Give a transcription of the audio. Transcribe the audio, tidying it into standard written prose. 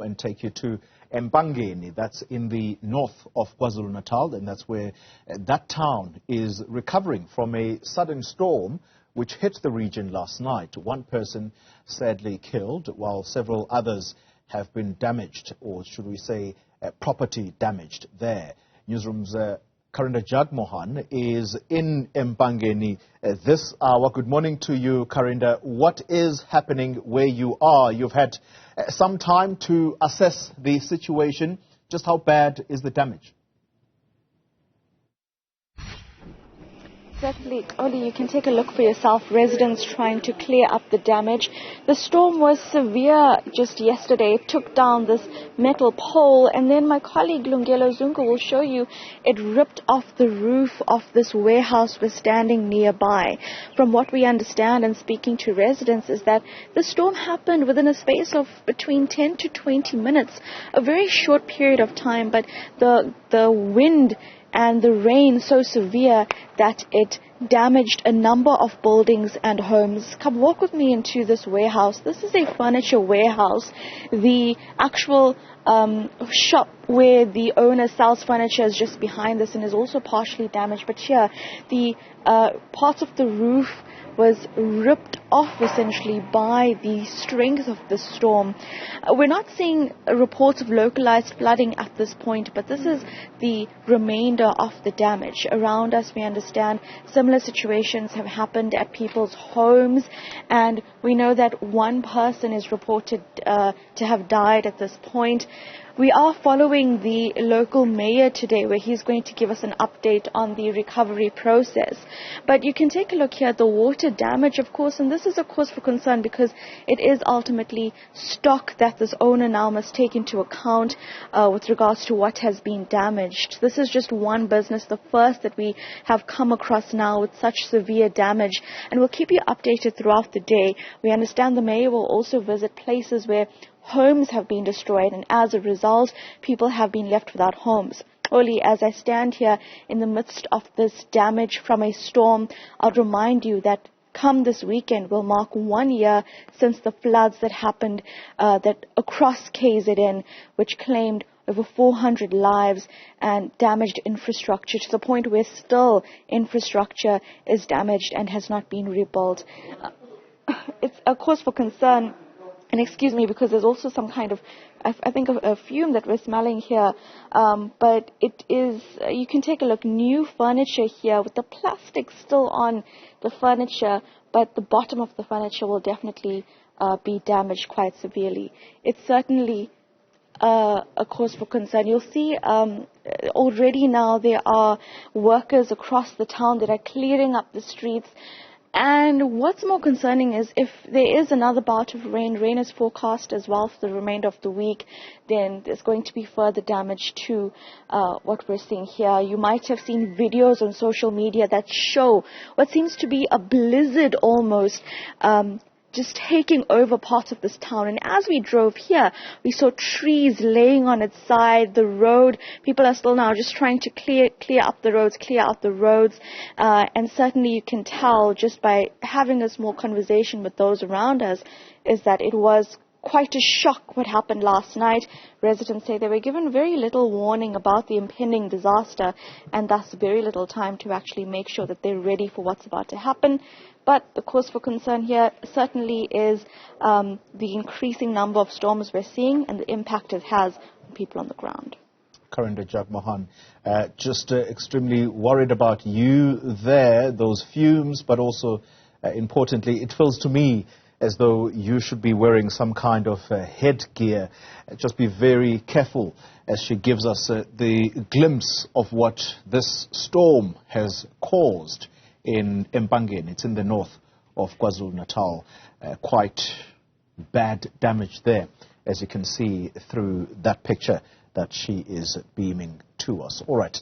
And take you to Empangeni, that's in the north of KwaZulu-Natal, and that's where that town is recovering from a sudden storm which hit the region last night. One person sadly killed, while several others have been damaged, or should we say property damaged there. Newsroom's Karinda Jagmohan is in Empangeni this hour. Good morning to you, Karinda. What is happening where you are? You've had some time to assess the situation. Just how bad is the damage? Certainly, Oli, you can take a look for yourself. Residents trying to clear up the damage. The storm was severe just yesterday. It took down this metal pole, and then my colleague Lungelo Zungu will show you it ripped off the roof of this warehouse we're standing nearby. From what we understand and speaking to residents is that the storm happened within a space of between 10 to 20 minutes, a very short period of time, but the wind and the rain so severe that it damaged a number of buildings and homes. Come walk with me into this warehouse. This is a furniture warehouse. The actual shop where the owner sells furniture is just behind this and is also partially damaged. But here, the part of the roof was ripped off essentially by the strength of the storm. We're not seeing reports of localized flooding at this point, but this is the remainder of the damage. Around us, we understand similar situations have happened at people's homes, and we know that one person is reported to have died at this point. We are following the local mayor today, where he's going to give us an update on the recovery process. But you can take a look here at the water damage, of course, and this is a cause for concern because it is ultimately stock that this owner now must take into account with regards to what has been damaged. This is just one business, the first that we have come across now with such severe damage, and we'll keep you updated throughout the day. We understand the mayor will also visit places where homes have been destroyed, and as a result, people have been left without homes. Oli, as I stand here in the midst of this damage from a storm, I'll remind you that come this weekend will mark 1 year since the floods that happened that across KZN, which claimed over 400 lives and damaged infrastructure to the point where still infrastructure is damaged and has not been rebuilt. It's a cause for concern. And excuse me, because there's also some kind of, I think, a fume that we're smelling here. But it is, you can take a look, new furniture here with the plastic still on the furniture, but the bottom of the furniture will definitely be damaged quite severely. It's certainly a cause for concern. You'll see already now there are workers across the town that are clearing up the streets. And what's more concerning is if there is another bout of rain is forecast as well for the remainder of the week, then there's going to be further damage to what we're seeing here. You might have seen videos on social media that show what seems to be a blizzard almost, just taking over parts of this town. And as we drove here, we saw trees laying on its side, the road. People are still now just trying to clear out the roads. And certainly you can tell just by having a small conversation with those around us is that it was quite a shock what happened last night. Residents say they were given very little warning about the impending disaster, and thus very little time to actually make sure that they're ready for what's about to happen. But the cause for concern here certainly is the increasing number of storms we're seeing and the impact it has on people on the ground. Karinda Jagmohan, just extremely worried about you there, those fumes, but also importantly, it feels to me as though you should be wearing some kind of headgear. Just be very careful as she gives us the glimpse of what this storm has caused in Empangeni. It's in the north of KwaZulu-Natal. Quite bad damage there, as you can see through that picture that she is beaming to us. All right.